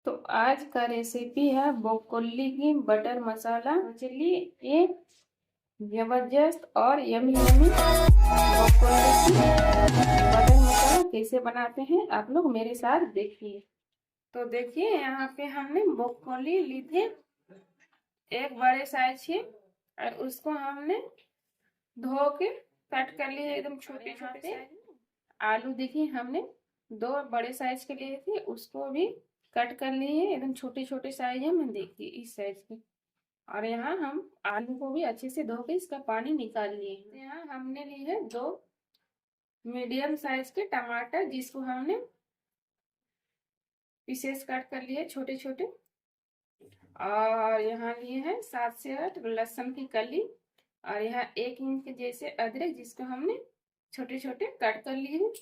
तो आज का रेसिपी है ब्रोकोली की बटर मसाला। तो चलिए ये जबरदस्त और यमी यमी ब्रोकोली की बटर मसाला कैसे बनाते हैं आप लोग मेरे साथ देखिए। तो देखिए यहाँ पे हमने ब्रोकोली ली थी, एक बड़े साइज की, और उसको हमने धो के कट कर लिए एकदम छोटे छोटे। आलू देखिए हमने 2 बड़े साइज के लिए थे, उसको भी कट कर लिए एकदम छोटे छोटे साइज है। मैं देखिए इस साइज के। और यहाँ हम आलू को भी अच्छे से धो के इसका पानी निकाल लिए। यहाँ हमने ली है 2 मीडियम साइज के टमाटर, जिसको हमने पीसेस कट कर लिए छोटे छोटे। और यहाँ लिए हैं 7 से 8 लहसुन की कली। और यहाँ 1 इंच जैसे अदरक, जिसको हमने छोटे छोटे कट कर लिए।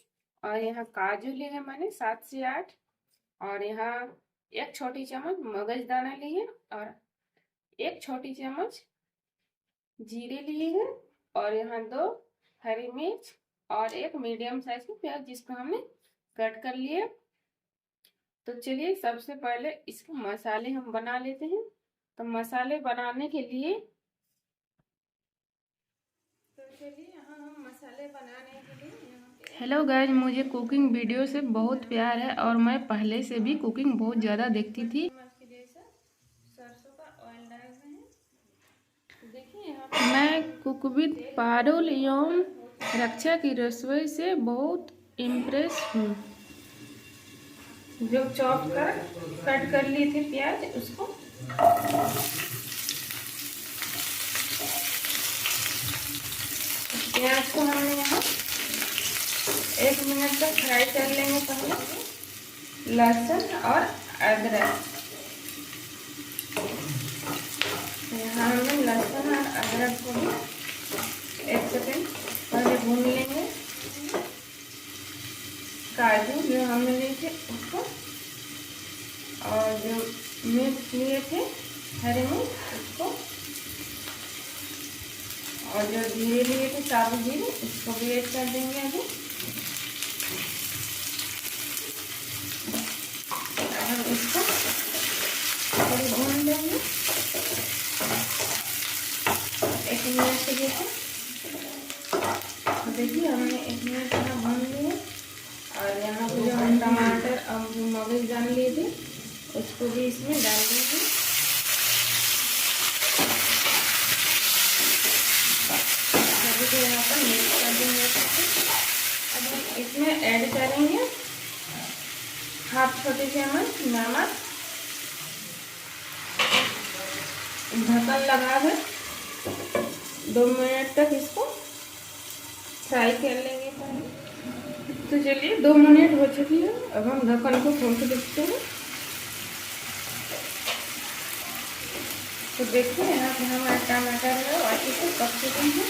और यहाँ काजू लिए हैं मैंने 7 से 8। और यहाँ 1 छोटी चम्मच मगज दाना लिए और 1 छोटी चम्मच जीरे लिए हैं। और यहाँ 2 हरी मिर्च और 1 मीडियम साइज की प्याज, जिसको हमने कट कर लिए। तो चलिए सबसे पहले इसके मसाले हम बना लेते हैं। तो मसाले बनाने के लिए यहाँ हम मसाले बनाने के लिए हेलो गाइज, मुझे कुकिंग वीडियो से बहुत प्यार है और मैं पहले से भी कुकिंग बहुत ज़्यादा देखती थी। सरसों का ऑयल डाल रहे हैं। देखिए मैं कुक विद पारुल एवं रक्षा की रसोई से बहुत इम्प्रेस हूँ। जो चॉप कर कट कर लिए थे प्याज, उसको प्याज को हमने यहाँ 1 मिनट तक फ्राई कर लेंगे। पहले लहसुन और अदरक, यहाँ हमने लहसुन और अदरक को भी 1 सेकंड पहले भून लेंगे। काजू जो हमने लिए थे उसको, और जो मिर्च लिए थे हरे मिर्च उसको, और जो जीरे लिए थे साबुत जीरे, उसको भी ऐड कर देंगे। अभी हम इसको थोड़ी भून लेंगे 1 मिनट के जैसे। तो देखिए हमने 1 मिनट यहाँ भून लिए। और यहाँ पे जो हम टमाटर और जो मगज डाल लिए थे उसको भी इसमें डाल देंगे। सभी को यहाँ पर मिक्स कर देंगे। अब हम इसमें ऐड करेंगे 1/2 छोटी चम्मच नमक। ढक्कन लगा कर 2 मिनट तक इसको फ्राई कर लेंगे पहले। तो चलिए 2 मिनट हो चुकी है, अब हम ढक्कन को खोल के देखते हैं। तो देखिए यहाँ पे हमारा टमाटर है और इसे पक चुके हैं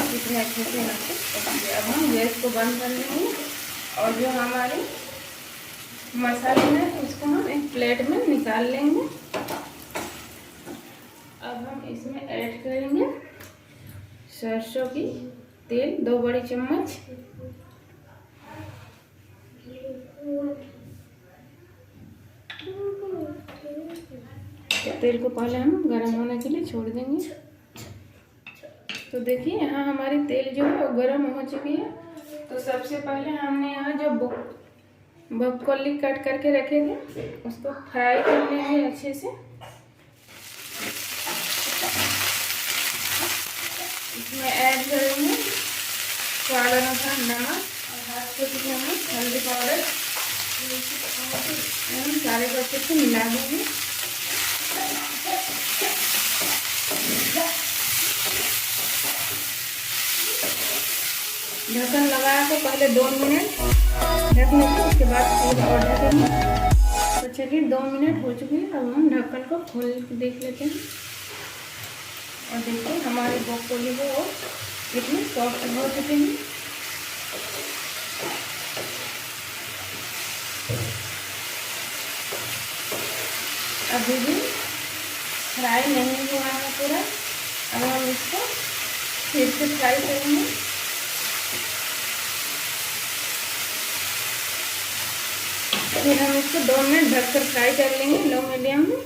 कितने अच्छे से यहाँ पे। अब हम गैस को बंद कर लेंगे और जो हमारे मसाले हैं उसको हम एक प्लेट में निकाल लेंगे। अब हम इसमें ऐड करेंगे सरसों की तेल 2 बड़ी चम्मच। तेल को पहले हम गरम होने के लिए छोड़ देंगे। तो देखिए यहाँ हमारी तेल जो है वो गरम हो चुकी है। तो सबसे पहले हमने यहाँ जो ब्रोकोली कट करके रखे थे उसको फ्राई कर लेंगे अच्छे से। इसमें ऐड करेंगे स्वाद अनुसार नमक और 1/2 छोटी चम्मच हल्दी पाउडर। हम सारे को अच्छे से मिला देंगे। ढक्कन लगा के पहले 2 मिनट ढकने के, उसके बाद फिर और ढकेंगे। तो चलिए 2 मिनट हो चुके हैं, अब हम ढक्कन को खोल के देख लेते हैं। और देखिए हमारे ब्रोकोली वो कितने सॉफ्ट हो चुके हैं। अभी भी फ्राई नहीं हुआ है पूरा। अब हम इसको फिर से फ्राई करेंगे। फिर हम इसको 2 मिनट ढककर फ्राई कर लेंगे लो मीडियम में।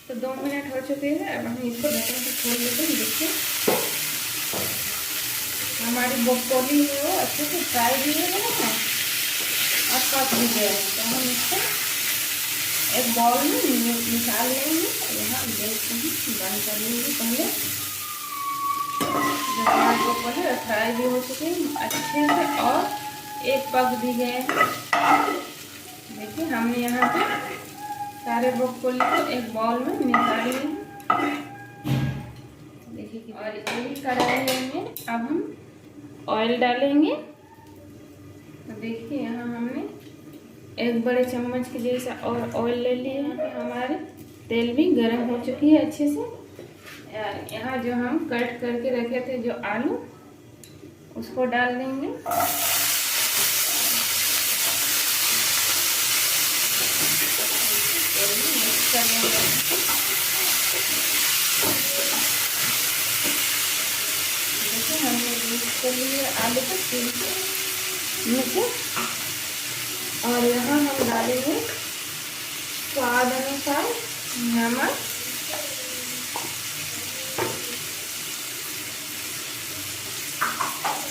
तो 2 मिनट हो चुके हैं। अब हम इसको ढक्कन से खोल लेते हैं। देखिए हमारी ब्रोकोली है वो अच्छे से फ्राई भी हो गया है और पक भी गया है। तो हम इसको एक बाउल में निकाल लेंगे। यहाँ गैस को बंद कर लेंगे पहले। जो हमारे ब्रोकोली फ्राई भी हो चुके हैं अच्छे से और एक पक भी गए हैं। देखिए हमने यहाँ पे सारे ब्रोकोली को एक बाउल में निकाल लिए। देखिए और यही कढ़ाई में अब हम ऑयल डालेंगे। तो देखिए यहाँ हमने एक बड़े चम्मच के जैसा और ऑयल ले लिया है। हमारे तेल भी गर्म हो चुकी है अच्छे से। यहाँ जो हम कट करके रखे थे जो आलू उसको डाल देंगे। मिक्स कर लेंगे। देखिए हमने मिक्स कर लिए आलू को तेल में से। और यहाँ हम डालेंगे स्वाद अनुसार नमक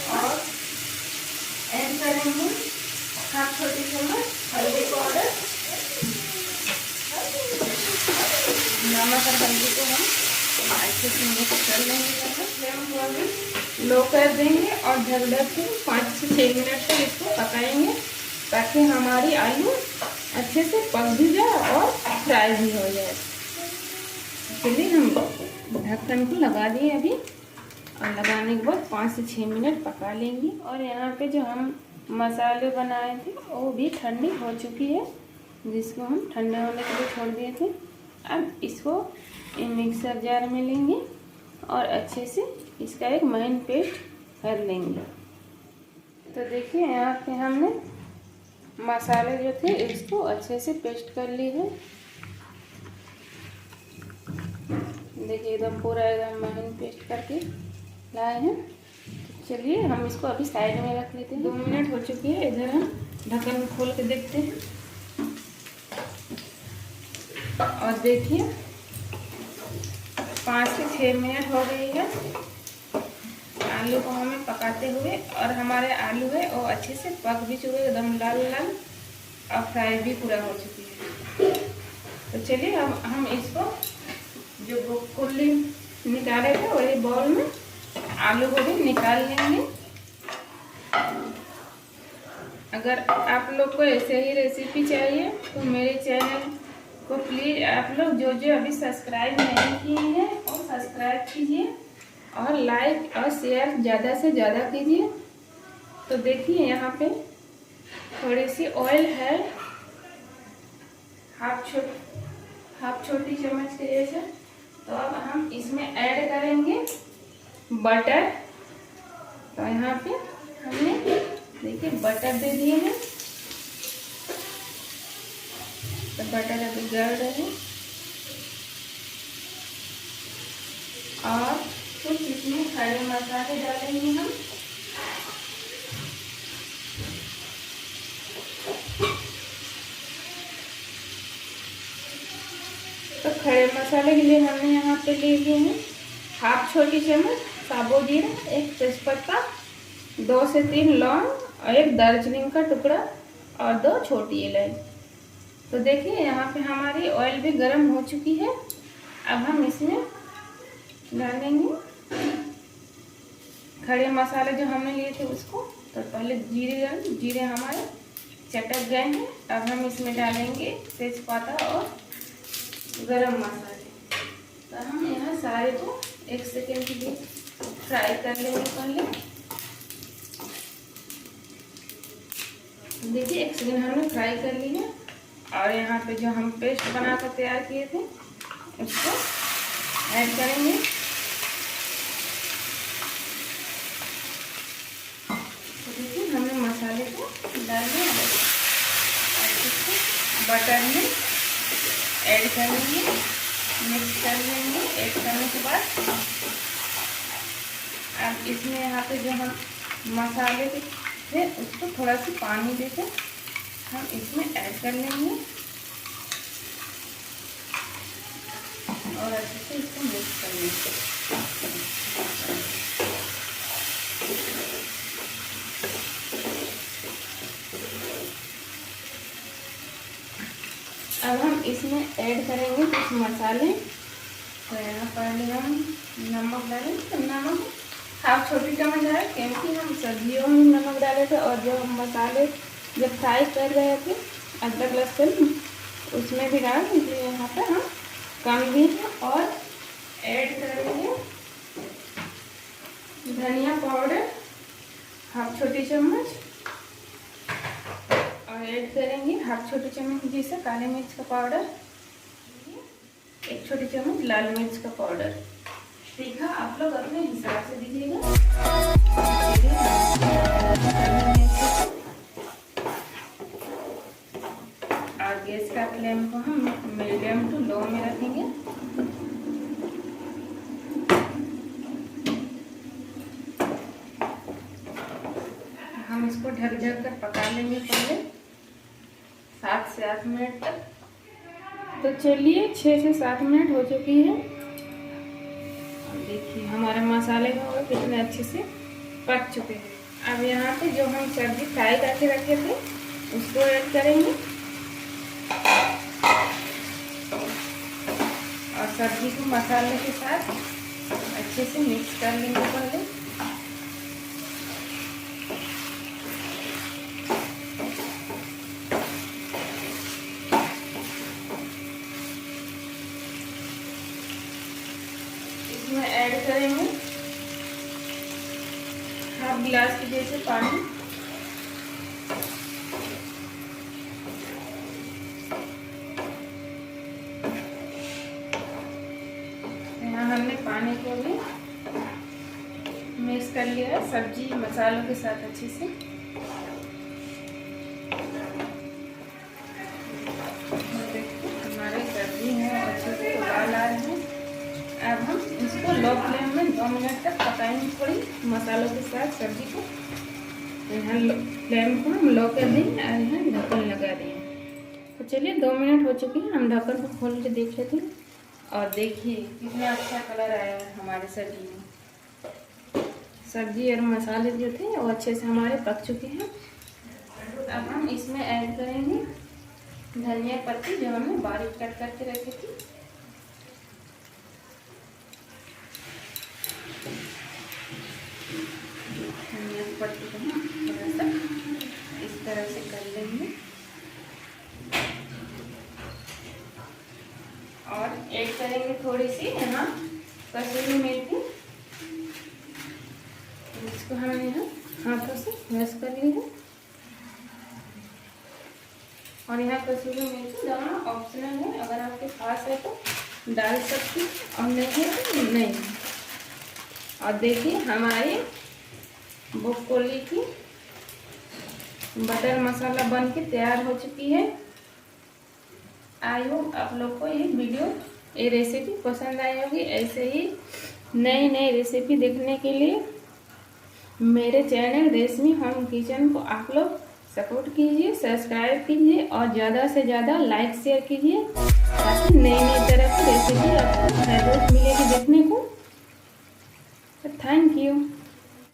और ऐड करेंगे हाफ छोटी चम्मच हल्दी पाउडर। नमक और हल्दी को हम अच्छे से मिक्स कर लेंगे। फ्लेम को अभी लो कर देंगे और ढक के 5 से 6 मिनट तक इसको पकाएंगे ताकि हमारी आलू अच्छे से पक भी जाए और फ्राई भी हो जाए। चलिए हम ढक्कन को लगा दिए अभी और लगाने के बाद 5 से 6 मिनट पका लेंगे। और यहाँ पे जो हम मसाले बनाए थे वो भी ठंडी हो चुकी है, जिसको हम ठंडा होने के लिए छोड़ दिए थे। अब इसको मिक्सर जार में लेंगे और अच्छे से इसका एक महीन पेस्ट कर लेंगे। तो देखिए यहाँ पे हमने मसाले जो थे इसको अच्छे से पेस्ट कर लिए हैं। देखिए एकदम पूरा एकदम महीन पेस्ट करके लाए हैं। चलिए हम इसको अभी साइड में रख लेते हैं। 2 मिनट हो चुकी है। इधर हम ढक्कन खोल के देखते हैं और देखिए 5 से 6 मिनट हो गई है आलू को हमें पकाते हुए। और हमारे आलू है वो अच्छे से पक भी चुके हैं, एकदम लाल लाल और फ्राई भी पूरा हो चुकी है। तो चलिए अब हम इसको जो ब्रोकोली निकाले थे वही बाउल में आलू को भी निकाल लेंगे। अगर आप लोग को ऐसे ही रेसिपी चाहिए तो मेरे चैनल को प्लीज़ आप लोग जो जो अभी सब्सक्राइब नहीं किए हैं वो सब्सक्राइब कीजिए और लाइक और शेयर ज़्यादा से ज़्यादा कीजिए। तो देखिए यहाँ पे थोड़ी सी ऑयल है, हाफ छोटी चम्मच के जैसा। तो अब हम इसमें ऐड करेंगे बटर। तो यहाँ पे हमने देखिए बटर दे दिए हैं। तो बटर अभी गल रहे हैं और कुछ इसमें खड़े मसाले डालेंगे हम। तो खड़े मसाले के लिए हमने यहाँ पे ले लिए हैं हाफ छोटी चम्मच साबुत जीरा, 1 तेजपत्ता, 2 से 3 लौंग और 1 दालचीनी का टुकड़ा और 2 छोटी इलायची। तो देखिए यहाँ पे हमारी ऑयल भी गर्म हो चुकी है। अब हम इसमें डालेंगे खड़े मसाले जो हमने लिए थे उसको। तो पहले जीरे हमारे चटक गए हैं। अब हम इसमें डालेंगे तेजपत्ता और गरम मसाले। तो हम यहाँ सारे को 1 सेकेंड के लिए फ्राई कर लेंगे पहले। देखिए 1 सेकेंड हमने फ्राई कर ली है। और यहाँ पे जो हम पेस्ट बना कर तैयार किए थे उसको ऐड करेंगे। तो देखिए हमने मसाले को डाल दिया अच्छे से बटर में ऐड कर लेंगे, मिक्स कर लेंगे। ऐड करने के बाद अब इसमें यहाँ पे जो हम मसाले के फिर उसको थोड़ा सा पानी देकर हम इसमें ऐड कर लेंगे और अच्छे से इसको मिक्स कर लेंगे। अब हम इसमें ऐड करेंगे कुछ मसाले। तो यहाँ पहले हम नमक डालेंगे। तो नमक हाफ छोटी चम्मच है, क्योंकि हम सब्जियों में नमक डाले थे और जो हम मसाले जब फ्राई कर रहे थे अदरक लहसुन उसमें भी डाल, इसलिए यहाँ पर हम कम भी है। और ऐड करेंगे धनिया पाउडर हाफ छोटी चम्मच और ऐड करेंगे हाफ छोटी चम्मच जैसे काले मिर्च का पाउडर, 1 छोटी चम्मच लाल मिर्च का पाउडर। तीखा आप लोग अपने हिसाब से दीजिएगा। और गैस का फ्लेम को हम मीडियम टू लो में रखेंगे। हम इसको ढक कर पका लेंगे पहले 7 से 8 मिनट तक। तो चलिए 6 से 7 मिनट हो चुकी है। देखिए हमारे मसाले जो कितने अच्छे से पक चुके हैं। अब यहाँ पे जो हम सब्जी फ्राई करके रखे थे उसको ऐड करेंगे और सब्जी को मसाले के साथ अच्छे से मिक्स कर लेंगे पहले। इसमें ऐड करेंगे हाफ गिलास के जैसे पानी। यहाँ हमने पानी को भी मिक्स कर लिया है सब्जी मसालों के साथ अच्छे से। हमारी सब्जी है अच्छे से उबाल आ रही है। अब हम इसको लो फ्लेम में 2 मिनट तक पकाएंगे थोड़ी मसालों के साथ सब्जी को। यहाँ फ्लेम को हम लो कर देंगे और यहाँ ढक्कन लगा देंगे। तो चलिए 2 मिनट हो चुके हैं, हम ढक्कन को खोल के देख लेते हैं। और देखिए कितना अच्छा कलर आया है हमारे सब्जी में। सब्जी और मसाले जो थे वो अच्छे से हमारे पक चुके हैं। अब हम इसमें ऐड करेंगे धनिया पत्ती जो हमने बारीक कट करके रखी थी। धनिया पत्ती को हम थोड़ा सा इस तरह से कर लेंगे और ऐड करेंगे थोड़ी सी यहाँ कसूरी मेथी। इसको हमने यहाँ हाथों से मैश कर ली है। और यहाँ कसूरी मेथी दोनों ऑप्शनल है, अगर आपके पास है तो डाल सकते हैं और नहीं है तो नहीं। और देखिए हमारी ब्रोकोली की बटर मसाला बन के तैयार हो चुकी है। आई होप आप लोग को ये रेसिपी पसंद आई होगी। ऐसे ही नई नई रेसिपी देखने के लिए मेरे चैनल रेशमी होम किचन को आप लोग सपोर्ट कीजिए, सब्सक्राइब कीजिए और ज़्यादा से ज़्यादा लाइक शेयर कीजिए, ताकि नई नई तरह की रेसिपी आपको रोज मिलेगी देखने को। Thank you.